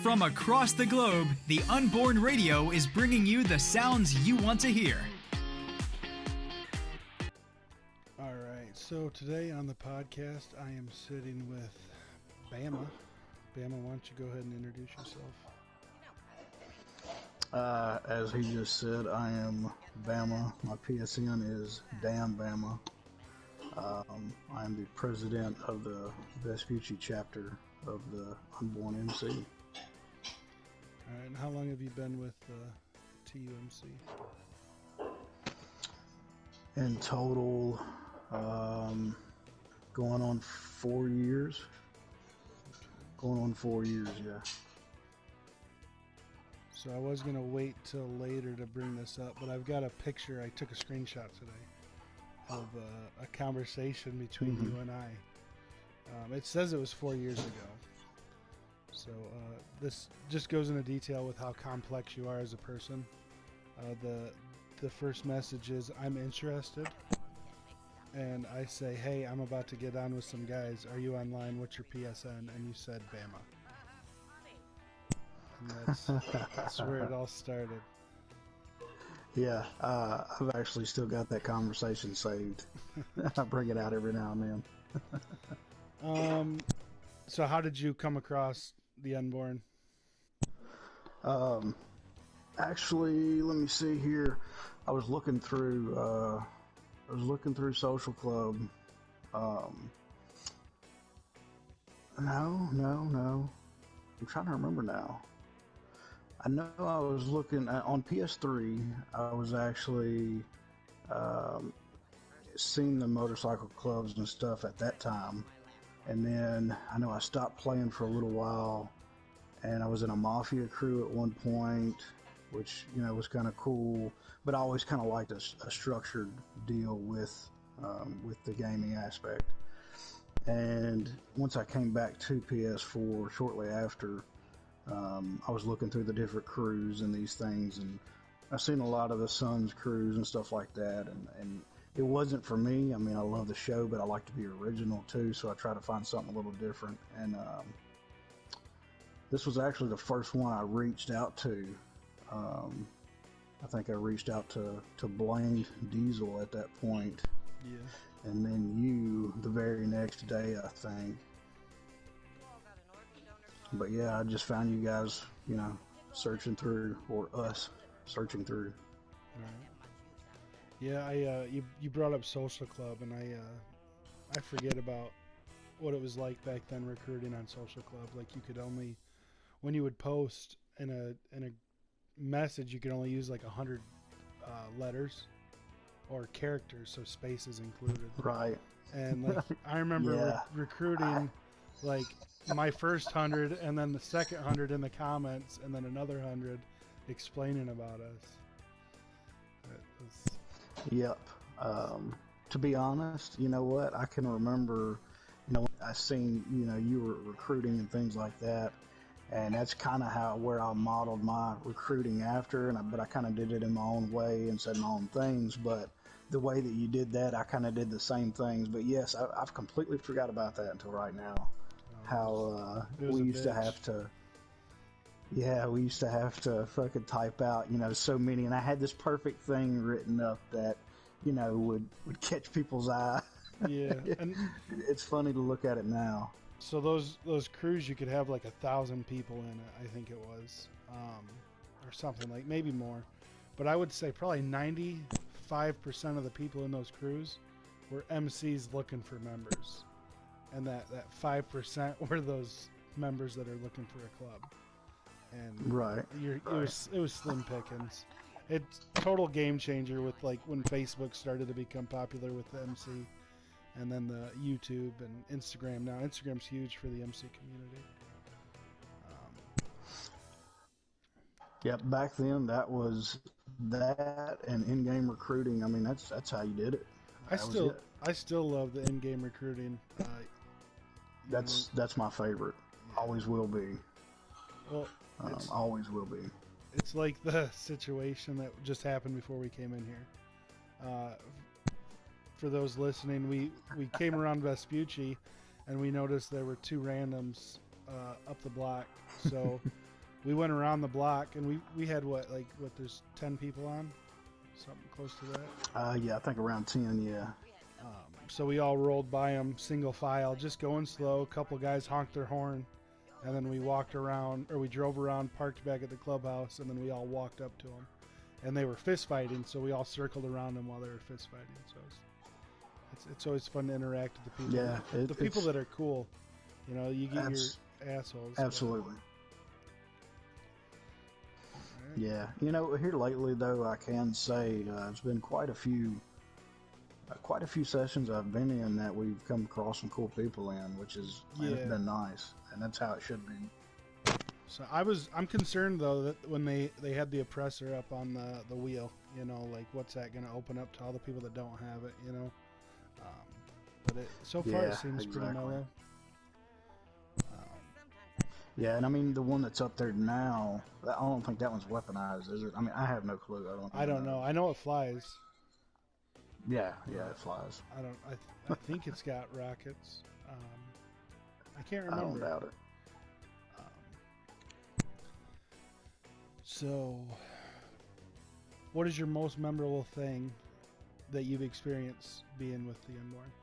From across the globe, the Unborn Radio is bringing you the sounds you want to hear. All right, so today on the podcast, I am sitting with Bama. Bama, why don't you go ahead and introduce yourself? As he just said, I am Bama. My PSN is Damn Bama. I am the president of the Vespucci chapter of the Unborn MC. All right, and how long have you been with TUMC? In total, going on 4 years. Going on 4 years, yeah. So I was going to wait till later to bring this up, but I've got a picture. I took a screenshot today of a conversation between you and I. It says it was 4 years ago. So this just goes into detail with how complex you are as a person. The first message is, I'm interested. And I say, hey, I'm about to get on with some guys. Are you online? What's your PSN? And you said Bama. And that's where it all started. Yeah, I've actually still got that conversation saved. I bring it out every now and then. So how did you come across the Unborn? Actually, let me see here. I was looking through Social Club. No. I'm trying to remember now. I know I was looking on PS3. I was actually seeing the motorcycle clubs and stuff at that time, and then I know I stopped playing for a little while, and I was in a mafia crew at one point, which was kind of cool. But I always kind of liked a structured deal with the gaming aspect. And once I came back to PS4 shortly after, I was looking through the different crews and these things, and I've seen a lot of the Suns crews and stuff like that, and it wasn't for me. I mean, I love the show, but I like to be original too, so I try to find something a little different. And this was actually the first one I reached out to. I think I reached out to Blaine Diesel at that point. Yeah. And then you the very next day, I think. But yeah, I just found you guys, searching through, or us searching through. Right. Yeah, you brought up Social Club, and I forget about what it was like back then recruiting on Social Club. Like, you could only, when you would post in a message, you could only use like 100 letters or characters, so spaces included. Right. And like I remember recruiting like my first 100, and then the second 100 in the comments, and then another 100 explaining about us. Yep. To be honest, you know what? I can remember, I seen, you were recruiting and things like that. And that's kind of where I modeled my recruiting after, but I kind of did it in my own way and said my own things. But the way that you did that, I kind of did the same things. But yes, I've completely forgot about that until right now. How we used to have to fucking type out, so many. And I had this perfect thing written up that, would catch people's eye. Yeah, and it's funny to look at it now. So those crews, you could have like 1,000 people in it, I think it was, or something, like maybe more. But I would say probably 95% of the people in those crews were MCs looking for members, and that 5% were those members that are looking for a club. And right, it was slim pickings. It's total game changer with like when Facebook started to become popular with the MC. And then the YouTube and Instagram. Now, Instagram's huge for the MC community. Yeah, back then that was that and in-game recruiting. I mean, that's how you did it. I still love the in-game recruiting. That's my favorite. Yeah. Always will be. Well, always will be. It's like the situation that just happened before we came in here. For those listening, we came around Vespucci, and we noticed there were two randoms up the block. So we went around the block, and we had what there's 10 people on, something close to that. Yeah, I think around 10. Yeah. So we all rolled by them single file, just going slow. A couple guys honked their horn, and then we walked around, or we drove around, parked back at the clubhouse, and then we all walked up to them. And they were fist fighting, so we all circled around them while they were fist fighting. So it's always fun to interact with the people. Yeah, the people that are cool. You know, you get your assholes. Absolutely. Right. Yeah, you know, here lately though, I can say it's been quite a few sessions I've been in that we've come across some cool people in, which is it's been nice, and that's how it should be. So I'm concerned though that when they had the oppressor up on the wheel, you know, like what's that going to open up to all the people that don't have it, you know? But so far it seems pretty mellow. Yeah, and I mean the one that's up there now, I don't think that one's weaponized, is it? I mean, I have no clue. I don't know. I know it flies. Yeah, it flies. I think it's got rockets. I can't remember. I don't doubt it. So, what is your most memorable thing that you've experienced being with the Unborn?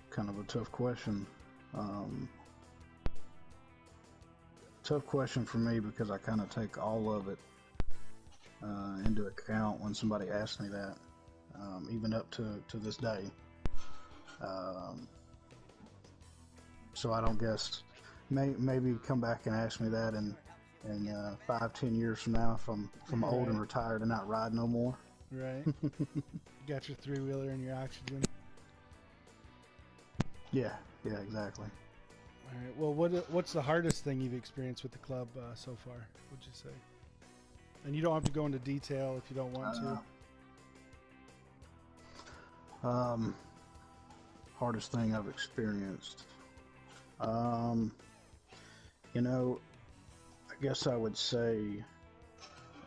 Kind of a tough question. Tough question for me because I kind of take all of it into account when somebody asks me that, even up to this day. So I don't guess maybe come back and ask me that in 5-10 years from now if I'm old and retired and not ride no more. Right. Got your 3-wheeler and your oxygen. Yeah, exactly. All right. Well, what's the hardest thing you've experienced with the club so far? Would you say? And you don't have to go into detail if you don't want to. Hardest thing I've experienced. You know, I guess I would say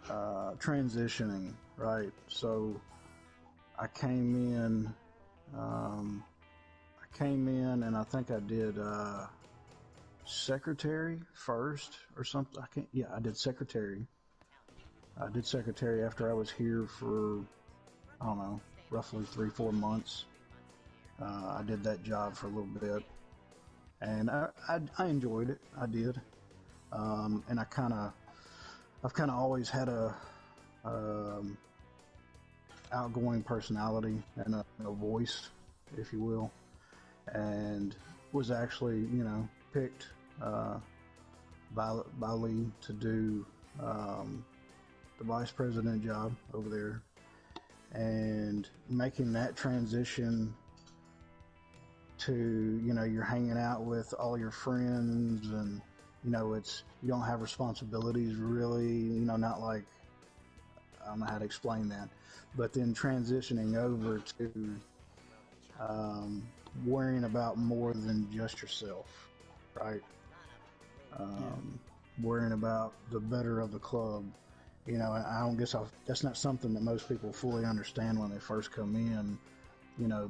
transitioning, right? So I came in and I think I did secretary first or something. I did secretary. I did secretary after I was here for, I don't know, roughly 3-4 months. I did that job for a little bit, and I enjoyed it. I did, and I've kind of always had a outgoing personality and a voice, if you will, and was actually, you know, picked by Lee to do the vice president job over there, and making that transition to, you know, you're hanging out with all your friends, and you know, you don't have responsibilities really, you know, not like, I don't know how to explain that, but then transitioning over to worrying about more than just yourself, right? Worrying about the better of the club. You know, I don't guess that's not something that most people fully understand when they first come in. You know,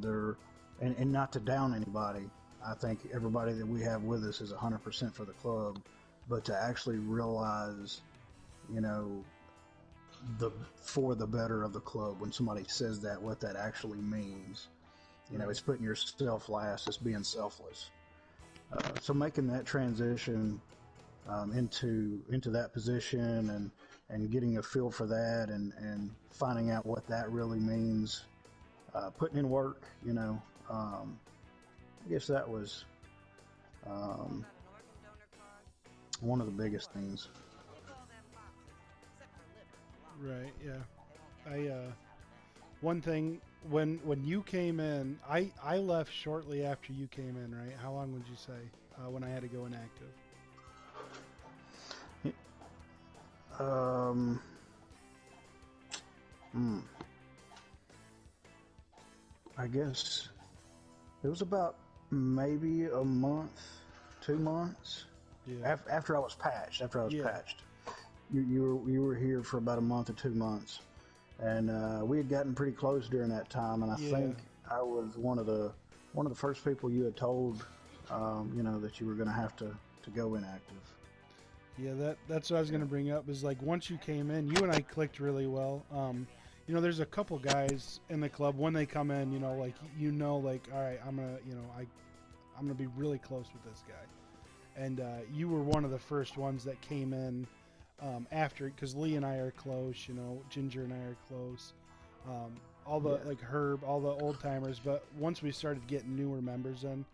and not to down anybody. I think everybody that we have with us is 100% for the club, but to actually realize, you know, for the better of the club, when somebody says that, what that actually means. You know, it's putting yourself last, it's being selfless. So making that transition into that position and getting a feel for that and finding out what that really means, putting in work, you know, I guess that was one of the biggest things. Right, yeah. One thing, when you came in, I left shortly after you came in, right? How long would you say when I had to go inactive? I guess it was about maybe a month, 2 months. Yeah. After I was patched. You were here for about a month or 2 months, and we had gotten pretty close during that time. And I think I was one of the one of the first people you had told, that you were going to have to go inactive. Yeah, that's what I was going to bring up is like once you came in, you and I clicked really well. There's a couple guys in the club when they come in, all right, I'm gonna be really close with this guy, and you were one of the first ones that came in after, because Lee and I are close, Ginger and I are close, all the like Herb, all the old timers. But once we started getting newer members in,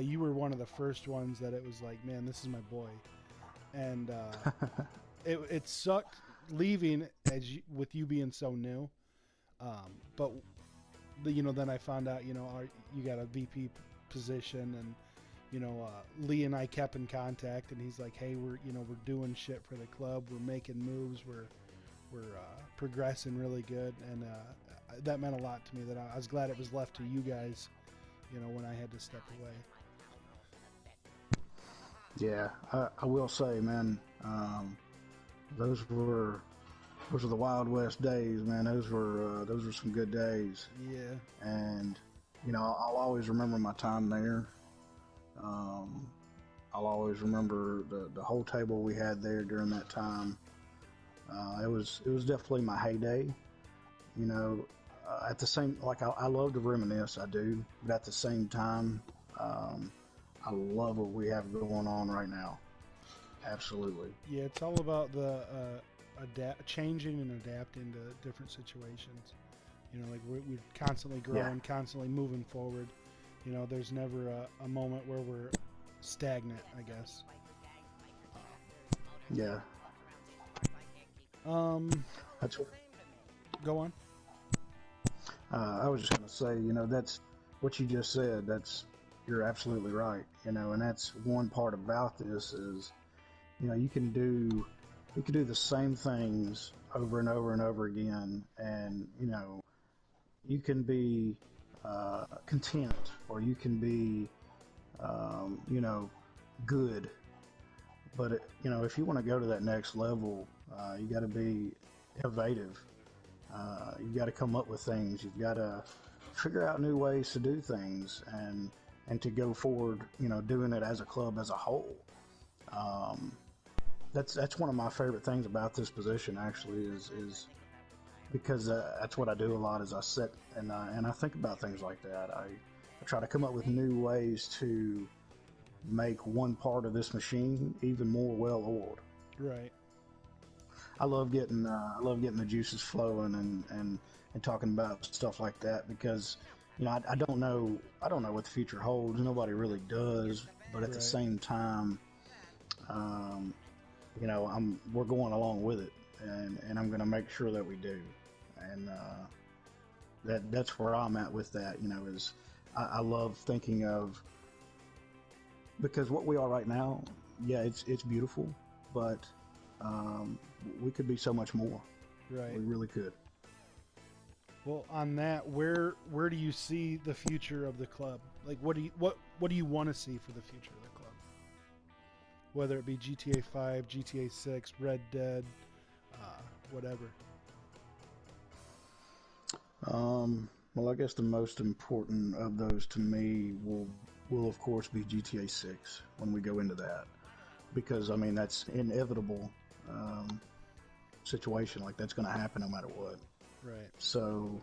you were one of the first ones that it was like, man, this is my boy, and it sucked leaving with you being so new. But then I found out, you got a VP position, and Lee and I kept in contact, and he's like, hey, we're doing shit for the club, we're making moves, we're progressing really good, and that meant a lot to me. That I was glad it was left to you guys, when I had to step away. Yeah, I will say, man, those were the Wild West days, man. Those were some good days. Yeah. And I'll always remember my time there. I'll always remember the whole table we had there during that time. It was definitely my heyday. At the same, like I love to reminisce, I do, but at the same time, I love what we have going on right now. Absolutely. Yeah, it's all about the changing and adapting to different situations. Like we're constantly growing, constantly moving forward. There's never a moment where we're stagnant, I guess. Yeah. That's what. Go on. I was just going to say, that's what you just said. You're absolutely right. And that's one part about this is, you can do the same things over and over and over again, and you can be content, or you can be good. But if you want to go to that next level, you got to be innovative. You've got to come up with things. You've got to figure out new ways to do things, and to go forward, doing it as a club as a whole. That's one of my favorite things about this position, actually, is because that's what I do a lot. Is I sit and I think about things like that. I try to come up with new ways to make one part of this machine even more well-oiled. Right. I love getting the juices flowing and talking about stuff like that, because I don't know what the future holds. Nobody really does. But at the same time, we're going along with it, and I'm going to make sure that we do. And that's where I'm at with that. Is I love thinking of, because what we are right now, yeah, it's beautiful, but we could be so much more. Right. We really could. Well, on that, where do you see the future of the club? Like, what do you want to see for the future of the club? Whether it be GTA 5, GTA 6, Red Dead, whatever. Well, I guess the most important of those to me will of course be GTA 6 when we go into that, because that's inevitable situation. Like, that's going to happen no matter what. Right. So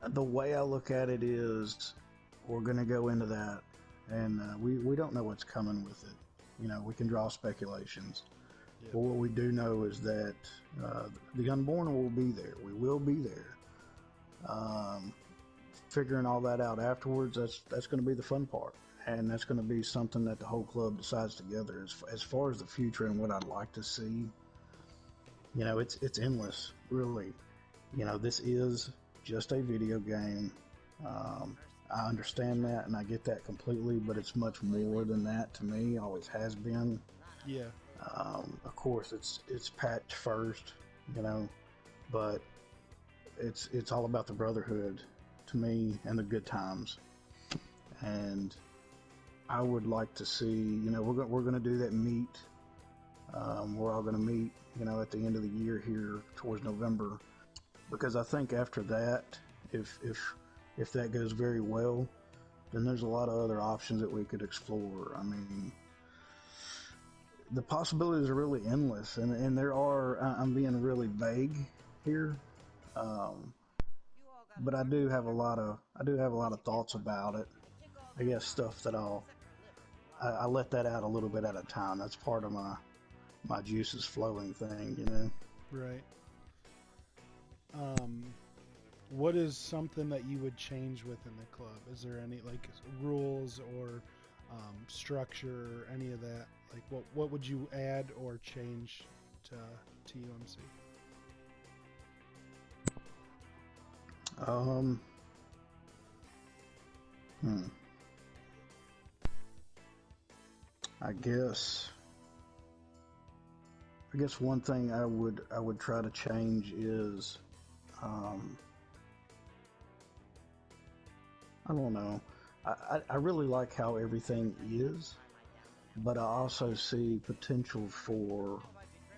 the way I look at it is, we're going to go into that, and we don't know what's coming with it. We can draw speculations. Yep. But what we do know is that the unborn will be there. We will be there. Figuring all that out afterwards, that's going to be the fun part, and that's going to be something that the whole club decides together. As far as the future and what I'd like to see, it's endless, really. This is just a video game. I understand that, and I get that completely, but it's much more than that to me. Always has been. Yeah. Of course, it's patch first, but it's all about the brotherhood to me, and the good times. And I would like to see, we're going to do that meet. We're all going to meet, at the end of the year here towards November, because I think after that, if if that goes very well, then there's a lot of other options that we could explore. I mean, the possibilities are really endless, and there are. I'm being really vague here, but I do have a lot of thoughts about it. I guess stuff that I let that out a little bit at a time. That's part of my juices flowing thing, you know. Right. What is something that you would change within the club? Is there any like rules or structure, any of that? Like what would you add or change to TUMC? I guess one thing I would try to change is, I don't know. I really like how everything is, but I also see potential for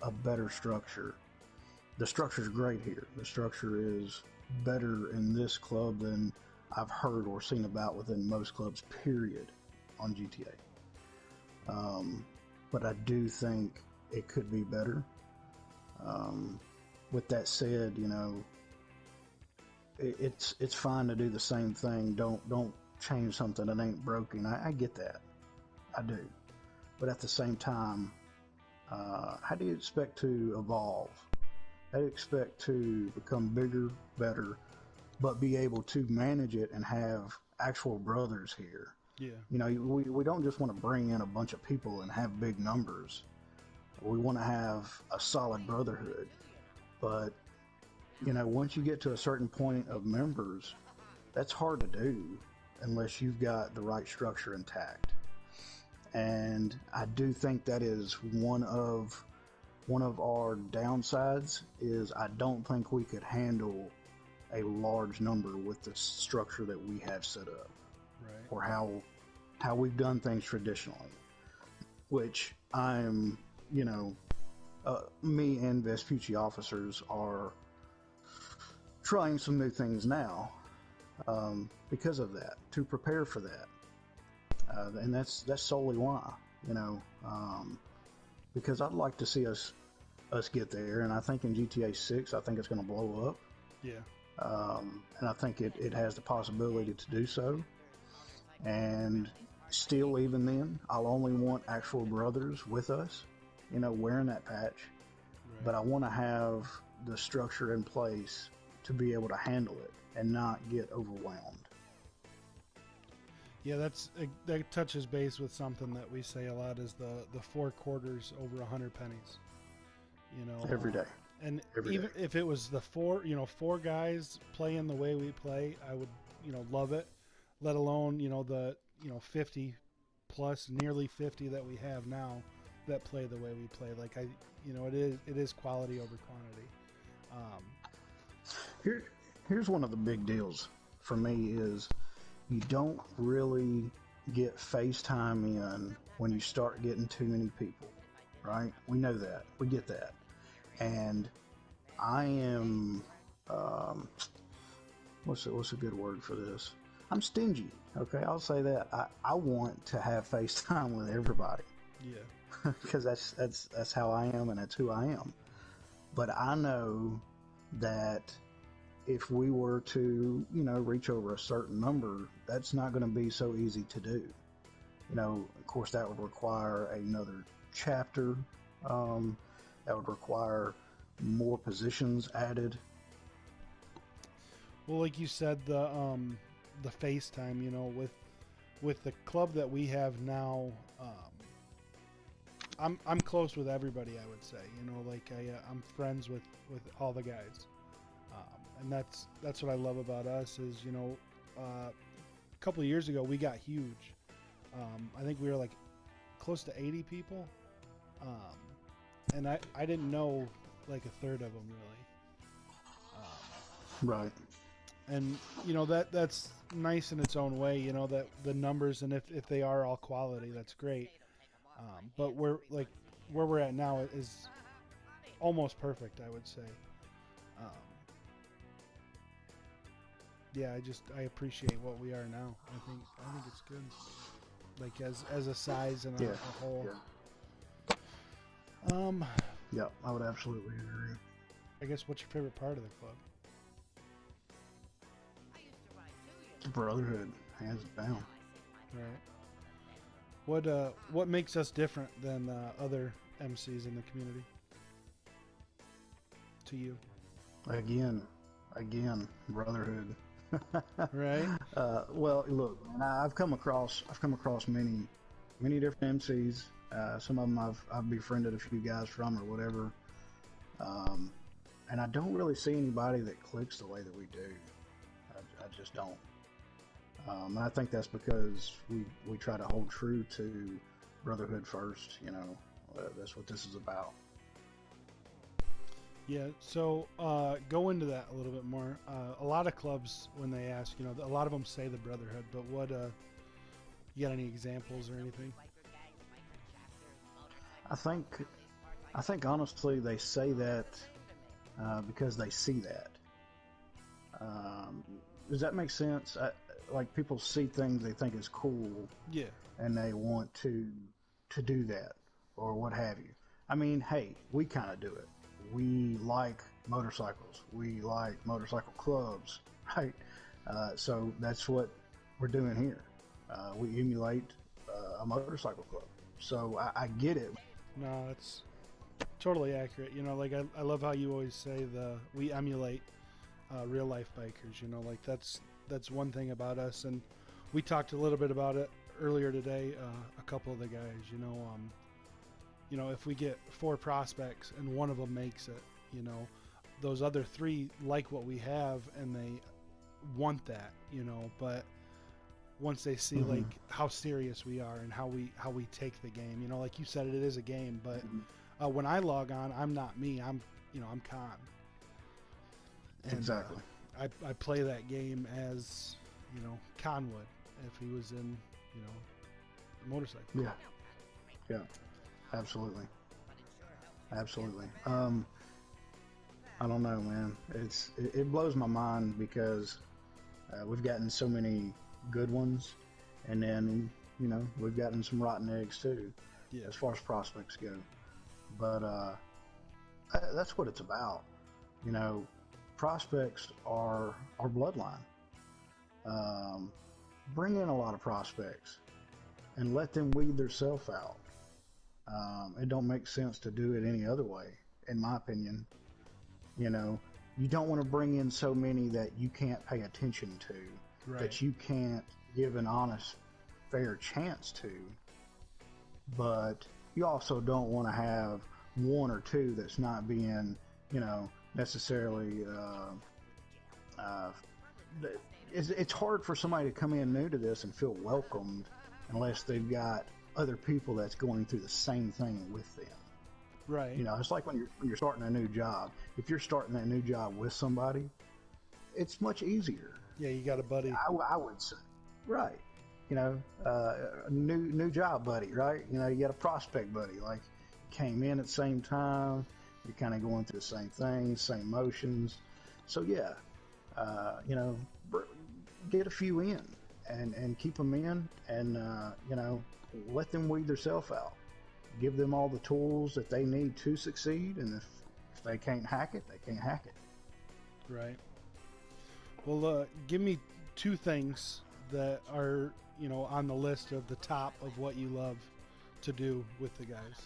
a better structure. The structure's great here. The structure is better in this club than I've heard or seen about within most clubs, period, on GTA. But I do think it could be better. With that said, you know, it's fine to do the same thing. Don't change something that ain't broken. I get that. I do. But at the same time, how do you expect to evolve? How do you expect to become bigger, better, but be able to manage it and have actual brothers here? Yeah. You know, we don't just want to bring in a bunch of people and have big numbers. We want to have a solid brotherhood. But, you know, once you get to a certain point of members, that's hard to do unless you've got the right structure intact. And I do think that is one of our downsides is I don't think we could handle a large number with the structure that we have set up. Right. Or how we've done things traditionally, which I'm, you know, me and Vespucci officers are trying some new things now because of that, to prepare for that. And that's solely why, you know, because I'd like to see us get there, and I think in GTA 6, I think it's going to blow up. Yeah. And I think it has the possibility to do so. And still, even then, I'll only want actual brothers with us, you know, wearing that patch. Right. But I want to have the structure in place to be able to handle it and not get overwhelmed. Yeah, that touches base with something that we say a lot is the 4 quarters over 100 pennies. You know, Every day. And Every even day. if it was the 4 guys playing the way we play, I would, you know, love it. Let alone, you know, the 50 plus, nearly 50 that we have now that play the way we play. Like it is quality over quantity. Here's one of the big deals for me is you don't really get FaceTime in when you start getting too many people, right? We know that. We get that. And I am, what's a good word for this? I'm stingy. Okay, I'll say that. I want to have FaceTime with everybody. Yeah. Because that's how I am and that's who I am. But I know that if we were to, you know, reach over a certain number, that's not going to be so easy to do. You know, of course, that would require another chapter. That would require more positions added. Well, like you said, the FaceTime, you know, with the club that we have now, I'm close with everybody. I would say, you know, like I'm friends with all the guys, and that's what I love about us is, you know, a couple of years ago we got huge. I think we were like close to 80 people, and I didn't know like a third of them really. Right. And you know that's nice in its own way, you know, that the numbers, and if they are all quality, that's great. But we're like where we're at now is almost perfect, I would say. yeah, I appreciate what we are now. I think it's good. Like as a size and a whole. Yeah. Yeah, I would absolutely agree. I guess what's your favorite part of the club? Brotherhood, hands down. Right. What makes us different than other MCs in the community? To you? Again, brotherhood. Right. Well, look, man, I've come across many different MCs. Some of them I've befriended a few guys from or whatever, and I don't really see anybody that clicks the way that we do. I just don't. And I think that's because we try to hold true to brotherhood first. That's what this is about. Yeah, so go into that a little bit more. A lot of clubs, when they ask, a lot of them say the brotherhood, but what, you got any examples or anything? I think honestly they say that because they see that. Does that make sense? Like people see things they think is cool, yeah, and they want to do that or what have you. I mean, hey, we kind of do it. We like motorcycles. We like motorcycle clubs, right? So that's what we're doing here. We emulate a motorcycle club. So I get it. No, it's totally accurate. Like I love how you always say we emulate real life bikers. Like that's one thing about us, and we talked a little bit about it earlier today. A couple of the guys, if we get 4 prospects and one of them makes it, those other 3 like what we have and they want that, but once they see like how serious we are and how we take the game, like you said, it is a game, but when I log on, I'm not me. I'm Con. And, exactly. I play that game as, Con would if he was in, a motorcycle. Yeah. Yeah. Absolutely. I don't know, man. It blows my mind because we've gotten so many good ones, and then we've gotten some rotten eggs too, as far as prospects go. But that's what it's about. Prospects are our bloodline. Bring in a lot of prospects and let them weed themselves out. It don't make sense to do it any other way, in my opinion. You don't want to bring in so many that you can't pay attention to, right, that you can't give an honest, fair chance to. But you also don't want to have 1 or 2 that's not being, necessarily. It's hard for somebody to come in new to this and feel welcomed unless they've got other people that's going through the same thing with them. Right. It's like when you're starting a new job. If you're starting that new job with somebody, it's much easier. Yeah, you got a buddy. I would say. Right. New job buddy, right? You got a prospect buddy. Like, came in at the same time. You're kind of going through the same things, same motions. So, yeah, get a few in and keep them in and, let them weed themselves out. Give them all the tools that they need to succeed, and if they can't hack it, they can't hack it. Right. Well, give me 2 things that are, on the list of the top of what you love to do with the guys.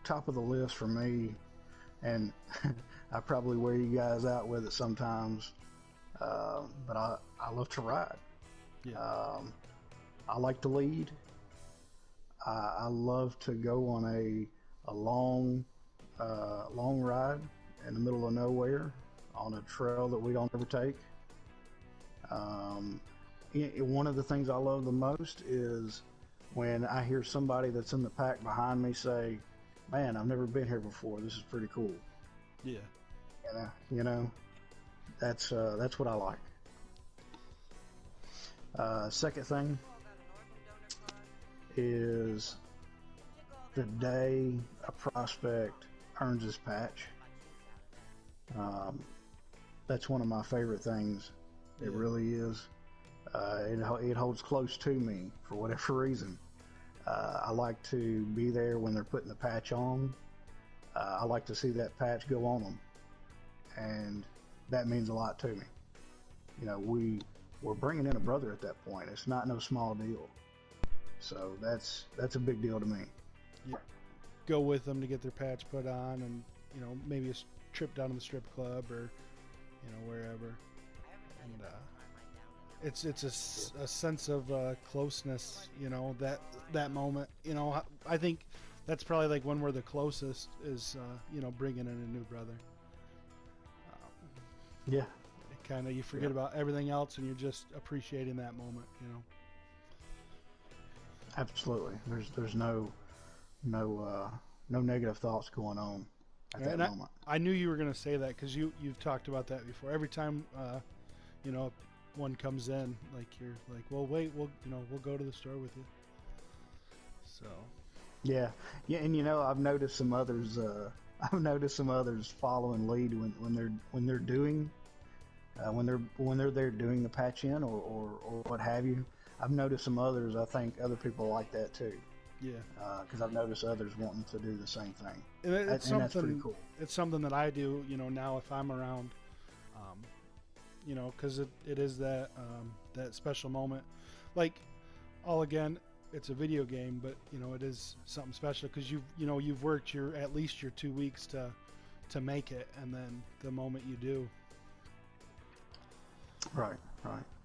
Top of the list for me, and I probably wear you guys out with it sometimes, but I love to ride. Yeah. I like to lead. I love to go on a long ride in the middle of nowhere on a trail that we don't ever take. One of the things I love the most is when I hear somebody that's in the pack behind me say, "Man, I've never been here before. This is pretty cool." Yeah. That's what I like. Second thing is the day a prospect earns his patch. That's one of my favorite things. It Yeah. really is. It holds close to me for whatever reason. I like to be there when they're putting the patch on. I like to see that patch go on them, and that means a lot to me. You know, we're bringing in a brother at that point. It's not no small deal. So that's a big deal to me. Yeah. Go with them to get their patch put on, and maybe a trip down to the strip club or wherever. And it's a sense of closeness. That moment. I think that's probably like when we're the closest is bringing in a new brother. Yeah. Kind of you forget about everything else and you're just appreciating that moment. Absolutely. There's no negative thoughts going on at that moment. I knew you were going to say that because you've talked about that before. Every time one comes in, like you're like, well, wait, we'll go to the store with you. So. Yeah, and I've noticed some others. I've noticed some others following lead when they're there doing the patch in or what have you. I've noticed some others. I think other people like that too. Yeah. Because I've noticed others wanting to do the same thing. And that's pretty cool. It's something that I do, now if I'm around, because it is that special moment. Like, again, it's a video game, but it is something special because you've worked at least your 2 weeks to make it, and then the moment you do. Right,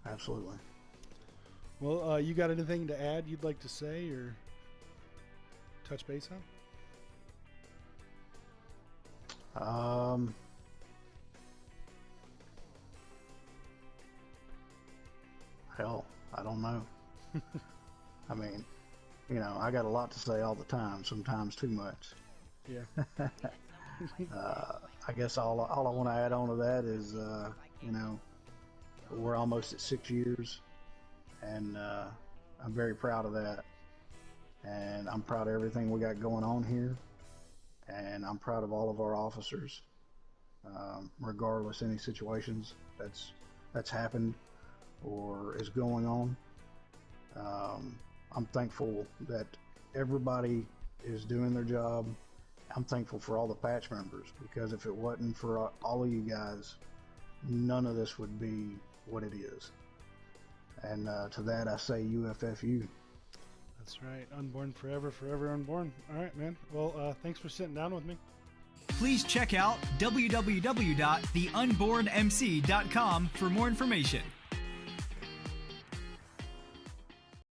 absolutely. Well, you got anything to add you'd like to say or touch base on? Hell, I don't know. I mean, I got a lot to say all the time, sometimes too much. Yeah. I guess all I want to add on to that is, we're almost at 6 years, and I'm very proud of that. And I'm proud of everything we got going on here, and I'm proud of all of our officers, regardless any situations that's happened or is going on. I'm thankful that everybody is doing their job. I'm thankful for all the patch members, because if it wasn't for all of you guys, none of this would be what it is. And to that I say UFFU. That's right. Unborn forever, forever unborn. All right, man. Well, thanks for sitting down with me. Please check out www.theunbornmc.com for more information.